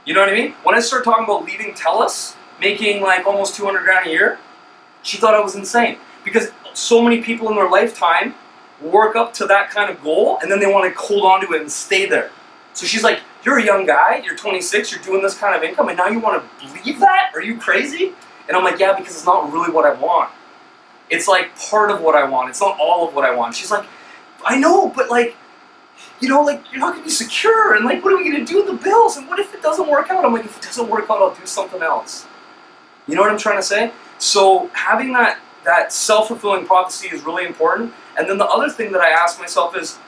You know what I mean? When I started talking about leaving TELUS, making like almost 200 grand a year, she thought I was insane. Because so many people in their lifetime work up to that kind of goal and then they want to hold on to it and stay there. So she's like, you're a young guy, you're 26, you're doing this kind of income, and now you want to leave that? Are you crazy? And I'm like, yeah, because it's not really what I want. It's like part of what I want. It's not all of what I want. She's like, I know, but like, you know, like, you're not going to be secure, and like, what are we going to do with the bills? And what if it doesn't work out? I'm like, if it doesn't work out, I'll do something else. You know what I'm trying to say? So having that self-fulfilling prophecy is really important. And then the other thing that I ask myself is,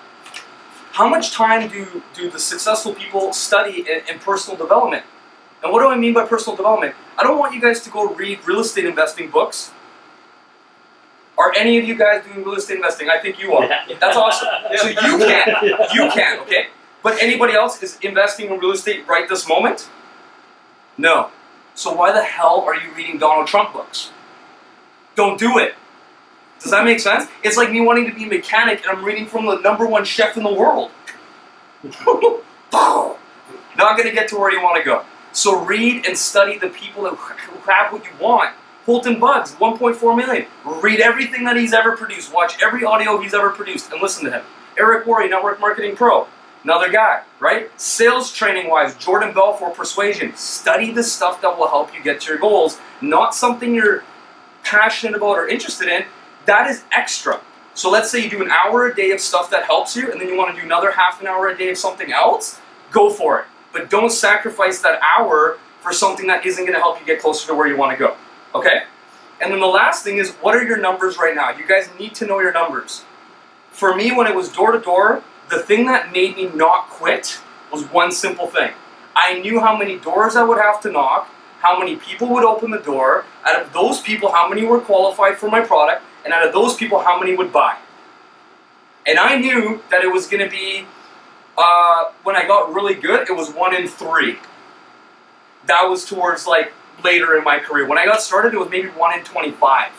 how much time do the successful people study in personal development? And what do I mean by personal development? I don't want you guys to go read real estate investing books. Are any of you guys doing real estate investing? I think you are. That's awesome. So you can, okay? But anybody else is investing in real estate right this moment? No. So why the hell are you reading Donald Trump books? Don't do it. Does that make sense? It's like me wanting to be a mechanic and I'm reading from the #1 chef in the world. Not going to get to where you want to go. So read and study the people who have what you want. Holton Bugs, 1.4 million. Read everything that he's ever produced. Watch every audio he's ever produced and listen to him. Eric Worre, Network Marketing Pro. Another guy, right? Sales training wise, Jordan Belfort, Persuasion. Study the stuff that will help you get to your goals, not something you're passionate about or interested in. That is extra. So let's say you do an hour a day of stuff that helps you, and then you want to do another half an hour a day of something else, go for it. But don't sacrifice that hour for something that isn't going to help you get closer to where you want to go. Okay? And then the last thing is, what are your numbers right now? You guys need to know your numbers. For me, when it was door to door, the thing that made me not quit was one simple thing. I knew how many doors I would have to knock, how many people would open the door, out of those people, how many were qualified for my product, and out of those people, how many would buy. And I knew that it was going to be, when I got really good, it was 1 in 3. That was towards like later in my career. When I got started, it was maybe 1 in 25.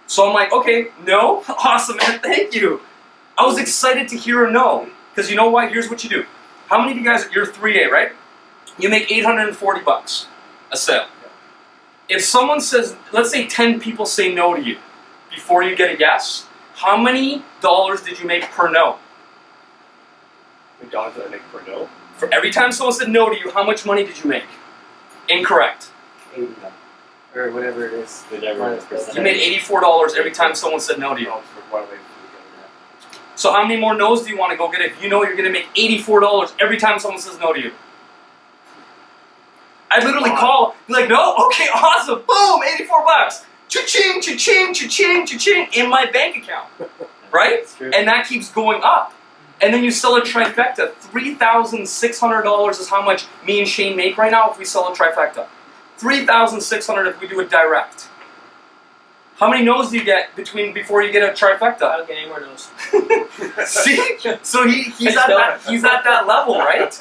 So I'm like, okay, no, awesome, man, thank you. I was excited to hear a no, because you know what? Here's what you do. How many of you guys, you're 3A, right? You make $840 a sale. If someone says, let's say 10 people say no to you before you get a yes, how many dollars did you make per no? How many dollars did I make per no? For every time someone said no to you, how much money did you make? Incorrect. 80, or whatever it is. You made $84 every time someone said no to you. So how many more no's do you want to go get if you know you're going to make $84 every time someone says no to you? I literally call, be like, no? Okay, awesome, boom, $84. Cha-ching, cha-ching, cha-ching, cha-ching, in my bank account, right? And that keeps going up. And then you sell a trifecta. $3,600 is how much me and Shane make right now if we sell a trifecta. $3,600 if we do it direct. How many no's do you get before you get a trifecta? I don't get any more no's. See? So he's at that level, right?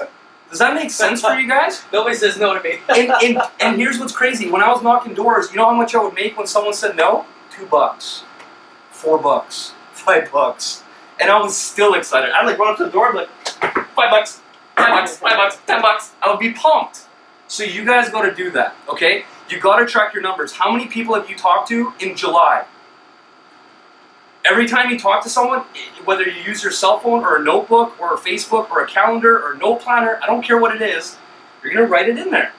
Does that make sense for you guys? Nobody says no to me. And here's what's crazy. When I was knocking doors, you know how much I would make when someone said no? $2, $4, $5. And I was still excited. I'd like run up to the door and be like, $5, $5, $5, $10. I would be pumped. So you guys got to do that, okay? You got to track your numbers. How many people have you talked to in July? Every time you talk to someone, whether you use your cell phone or a notebook or a Facebook or a calendar or a note planner, I don't care what it is, you're going to write it in there.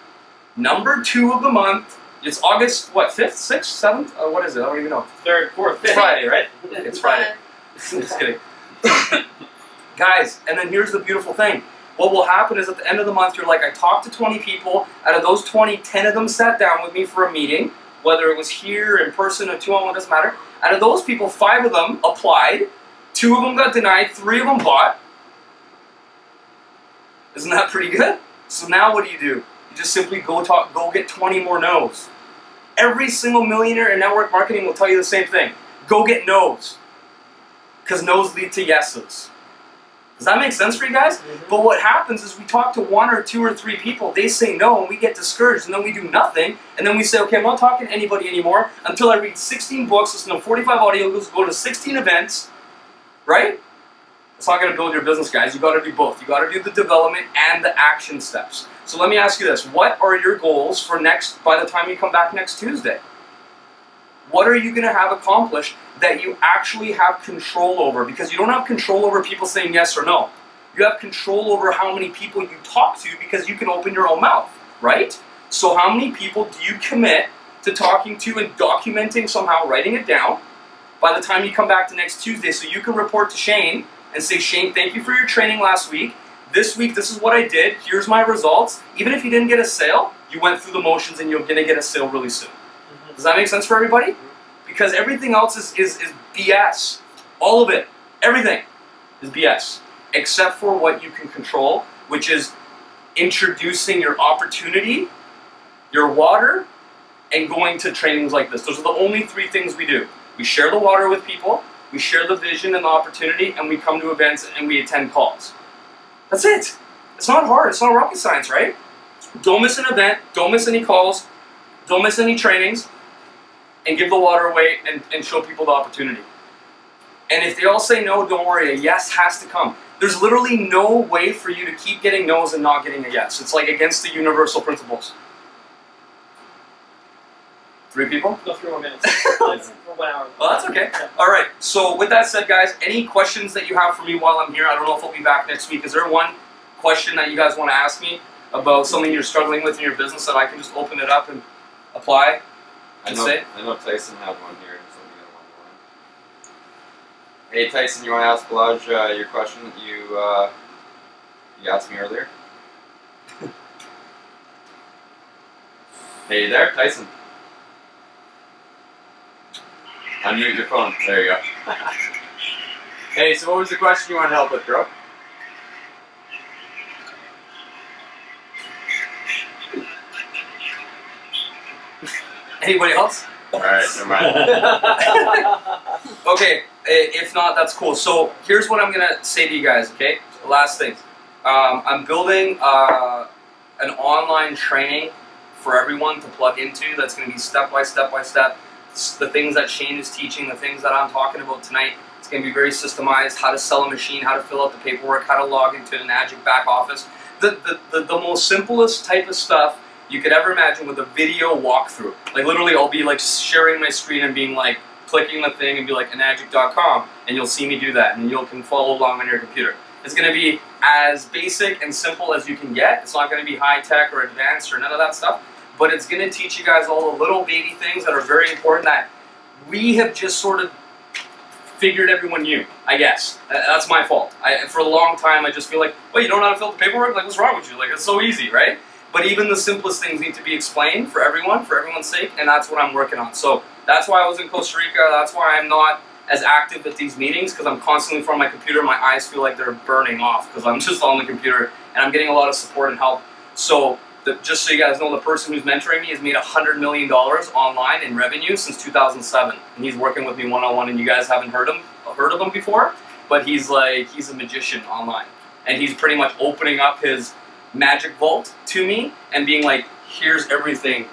Number 2 of the month, it's August, what, 5th, 6th, 7th? What is it? I don't even know. 3rd, 4th, 5th. It's Friday, right? It's Friday. Just kidding. Guys, and then here's the beautiful thing. What will happen is at the end of the month, you're like, I talked to 20 people. Out of those 20, 10 of them sat down with me for a meeting, whether it was here, in person, or 2-on-1, doesn't matter. Out of those people, 5 of them applied, 2 of them got denied, 3 of them bought. Isn't that pretty good? So now what do? You just simply go get 20 more no's. Every single millionaire in network marketing will tell you the same thing. Go get no's. Because no's lead to yeses. Does that make sense for you guys? But what happens is we talk to 1 or 2 or 3 people, they say no, and we get discouraged, and then we do nothing, and then we say, okay, I'm not talking to anybody anymore until I read 16 books, listen to 45 audiobooks, go to 16 events, right? It's not going to build your business, guys. You got to do both. You got to do the development and the action steps. So let me ask you this. What are your goals for by the time you come back next Tuesday? What are you going to have accomplished that you actually have control over? Because you don't have control over people saying yes or no. You have control over how many people you talk to because you can open your own mouth, right? So how many people do you commit to talking to and documenting somehow, writing it down by the time you come back to next Tuesday so you can report to Shane and say, Shane, thank you for your training last week. This week, this is what I did. Here's my results. Even if you didn't get a sale, you went through the motions and you're going to get a sale really soon. Does that make sense for everybody? Because everything else is BS. All of it. Everything is BS. Except for what you can control, which is introducing your opportunity, your water, and going to trainings like this. Those are the only 3 things we do. We share the water with people, we share the vision and the opportunity, and we come to events and we attend calls. That's it. It's not hard. It's not rocket science, right? Don't miss an event. Don't miss any calls. Don't miss any trainings. And give the water away and show people the opportunity. And if they all say no, don't worry. A yes has to come. There's literally no way for you to keep getting no's and not getting a yes. It's like against the universal principles. 3 people? Go 3 more minutes. For 1 hour. Well, that's okay. All right. So with that said, guys, any questions that you have for me while I'm here? I don't know if I'll be back next week. Is there one question that you guys want to ask me about something you're struggling with in your business that I can just open it up and apply and say? I know Tyson had one here. So we got one more. Hey Tyson, you want to ask Balazs your question that you asked me earlier? Hey there, Tyson. Unmute your phone. There you go. Hey, so what was the question you wanted help with, bro? Anybody else? Alright, never mind. Okay, if not, that's cool. So here's what I'm going to say to you guys, okay? Last thing. I'm building an online training for everyone to plug into that's going to be step by step by step. The things that Shane is teaching, the things that I'm talking about tonight, it's going to be very systemized, how to sell a machine, how to fill out the paperwork, how to log into an Magic back office. The most simplest type of stuff you could ever imagine with a video walkthrough. Like literally I'll be like sharing my screen and being like, clicking the thing and be like, enagic.com, and you'll see me do that, and you can follow along on your computer. It's going to be as basic and simple as you can get. It's not going to be high-tech or advanced or none of that stuff. But it's going to teach you guys all the little baby things that are very important that we have just sort of figured everyone knew, I guess. That's my fault. For a long time, I just feel like, wait, you don't know how to fill out the paperwork? Like, what's wrong with you? Like, it's so easy, right? But even the simplest things need to be explained for everyone, for everyone's sake, and that's what I'm working on. So that's why I was in Costa Rica. That's why I'm not as active at these meetings, because I'm constantly in front of my computer. My eyes feel like they're burning off because I'm just on the computer, and I'm getting a lot of support and help. So just so you guys know, the person who's mentoring me has made $100 million online in revenue since 2007, and he's working with me one-on-one. And you guys haven't heard of him before, but he's a magician online, and he's pretty much opening up his magic vault to me and being like, here's everything,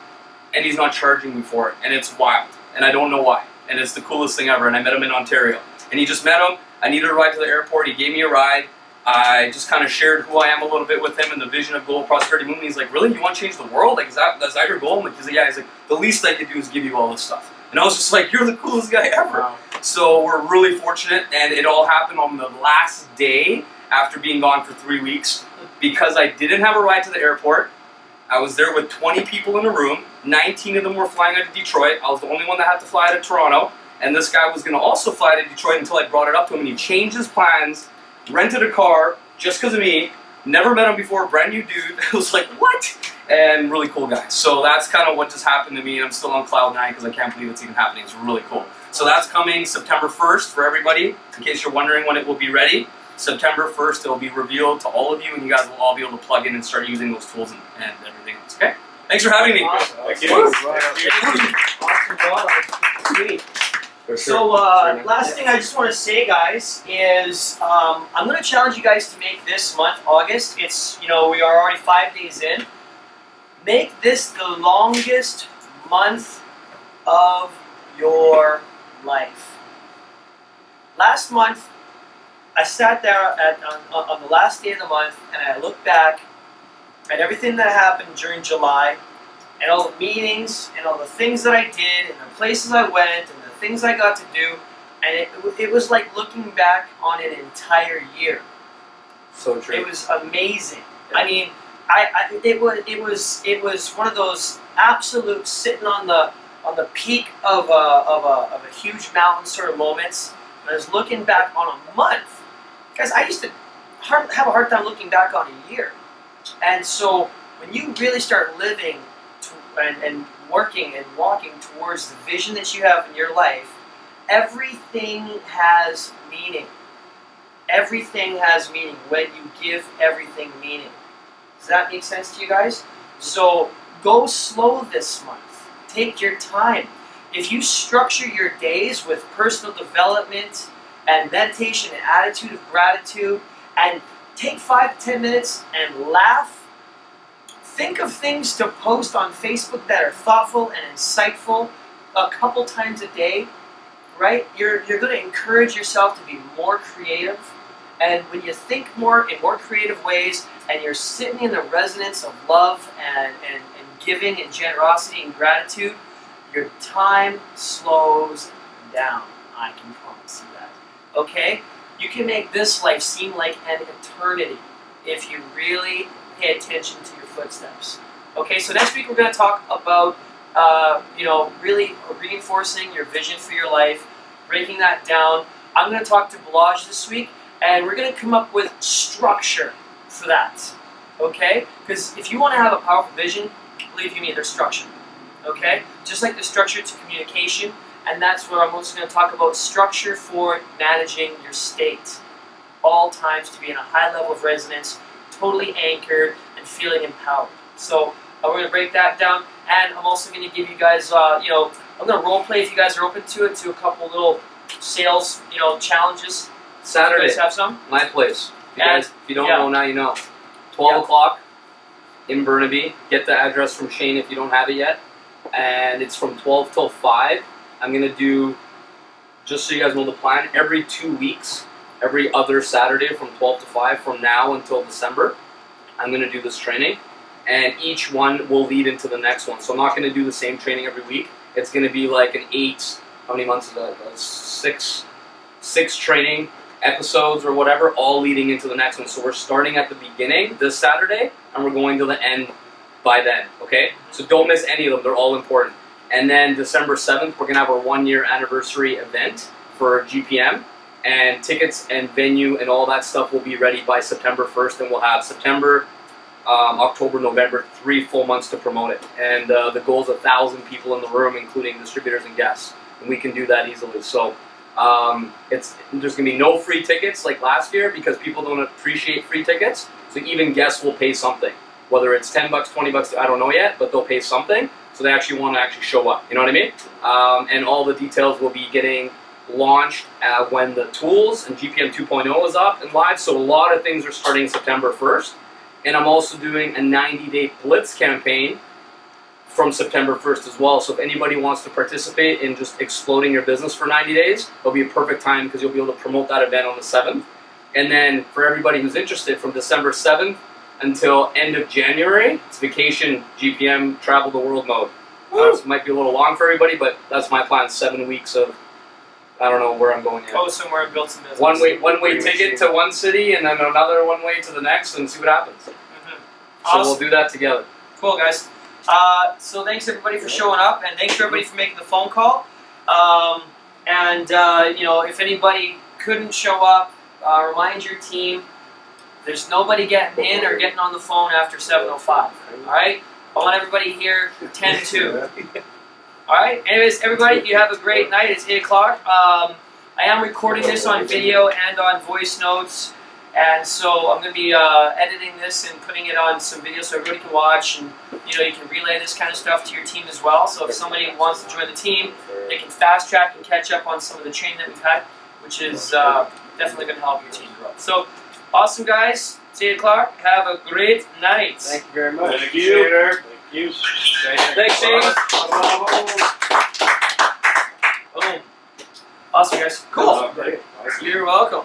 and he's not charging me for it, and it's wild, and I don't know why, and it's the coolest thing ever. And I met him in Ontario, and he just met him. I needed a ride to the airport. He gave me a ride. I just kind of shared who I am a little bit with him and the vision of Global Prosperity Movement. He's like, really? You want to change the world? Like, is that your goal? I'm like, yeah. He's like, the least I could do is give you all this stuff. And I was just like, you're the coolest guy ever. Wow. So we're really fortunate, and it all happened on the last day after being gone for 3 weeks, because I didn't have a ride to the airport. I was there with 20 people in a room. 19 of them were flying out of Detroit. I was the only one that had to fly to Toronto, and this guy was going to also fly to Detroit until I brought it up to him, and he changed his plans, rented a car just because of me. Never met him before, brand new dude. I was like, what? And really cool guy. So that's kind of what just happened to me, and I'm still on cloud 9 because I can't believe it's even happening. It's really cool. So that's coming September 1st for everybody, in case you're wondering when it will be ready. September 1st, it will be revealed to all of you, and you guys will all be able to plug in and start using those tools and everything else, okay? Thanks for having me. Awesome. Thank you. Awesome job. Sweet. For So sure. last thing I just want to say, guys, is I'm going to challenge you guys to make this month, August. It's, we are already 5 days in. Make this the longest month of your life. Last month, I sat there on the last day of the month, and I looked back at everything that happened during July, and all the meetings, and all the things that I did, and the places I went, and the things I got to do, and it was like looking back on an entire year. So true. It was amazing. Yeah. I mean, it was one of those absolute sitting on the peak of a huge mountain sort of moments. And I was looking back on a month, guys. I used to have a hard time looking back on a year, and so when you really start living and working and walking towards the vision that you have in your life, everything has meaning. Everything has meaning when you give everything meaning. Does that make sense to you guys? So go slow this month. Take your time. If you structure your days with personal development and meditation and attitude of gratitude, and take 5 to 10 minutes and laugh, think of things to post on Facebook that are thoughtful and insightful a couple times a day, right? You're going to encourage yourself to be more creative. And when you think in more creative ways, and you're sitting in the resonance of love and giving and generosity and gratitude, your time slows down. I can promise you that. Okay? You can make this life seem like an eternity if you really pay attention to your footsteps. Okay, so next week we're going to talk about, really reinforcing your vision for your life, breaking that down. I'm going to talk to Balazs this week, and we're going to come up with structure for that. Okay? Because if you want to have a powerful vision, believe you me, there's structure. Okay? Just like the structure to communication, and that's where I'm also going to talk about structure for managing your state. All times to be in a high level of resonance, totally anchored, and feeling empowered. So we're going to break that down, and I'm also going to give you guys, I'm going to role play if you guys are open to it, to a couple little sales, challenges. Saturday, You guys have some? my place. If you don't yeah. know, now you know. 12 o'clock in Burnaby. Get the address from Shane if you don't have it yet. And it's from 12 till 5. I'm going to do, just so you guys know the plan, every 2 weeks, every other Saturday from 12 to 5 from now until December, I'm going to do this training. And each one will lead into the next one. So I'm not going to do the same training every week. It's going to be like an 8, how many months is that? 6 training episodes or whatever, all leading into the next one. So we're starting at the beginning this Saturday, and we're going to the end by then, okay? So don't miss any of them. They're all important. And then December 7th, we're going to have our 1-year anniversary event for GPM, and tickets and venue and all that stuff will be ready by September 1st, and we'll have September, October, November, 3 full months to promote it. And the goal is 1,000 people in the room, including distributors and guests, and we can do that easily. So there's going to be no free tickets like last year because people don't appreciate free tickets. So even guests will pay something, whether it's $10, $20, I don't know yet, but they'll pay something. So they actually want to actually show up. You know what I mean? And all the details will be getting launched when the tools and GPM 2.0 is up and live. So a lot of things are starting September 1st. And I'm also doing a 90-day Blitz campaign from September 1st as well. So if anybody wants to participate in just exploding your business for 90 days, it'll be a perfect time because you'll be able to promote that event on the 7th. And then for everybody who's interested, from December 7th until end of January, it's vacation GPM travel the world mode. This might be a little long for everybody, but that's my plan. 7 weeks of, I don't know where I'm going yet. Go somewhere and build some business. One way ticket to one city and then another one way to the next and see what happens. Awesome. So we'll do that together. Cool, guys. So thanks everybody for showing up, and thanks everybody for making the phone call. If anybody couldn't show up, remind your team there's nobody getting in or getting on the phone after 7:05. All right. I want everybody here 10:02. All right. Anyways, everybody, you have a great night. It's 8 o'clock. I am recording this on video and on voice notes. And so I'm going to be editing this and putting it on some videos so everybody can watch, and you can relay this kind of stuff to your team as well. So if somebody wants to join the team, they can fast track and catch up on some of the training that we've had, which is definitely going to help your team grow. So awesome, guys. It's 8 o'clock. Have a great night. Thank you very much. Thank you. Thank you. Thanks, Shane. Boom. Awesome, guys. Cool. Great. You're welcome.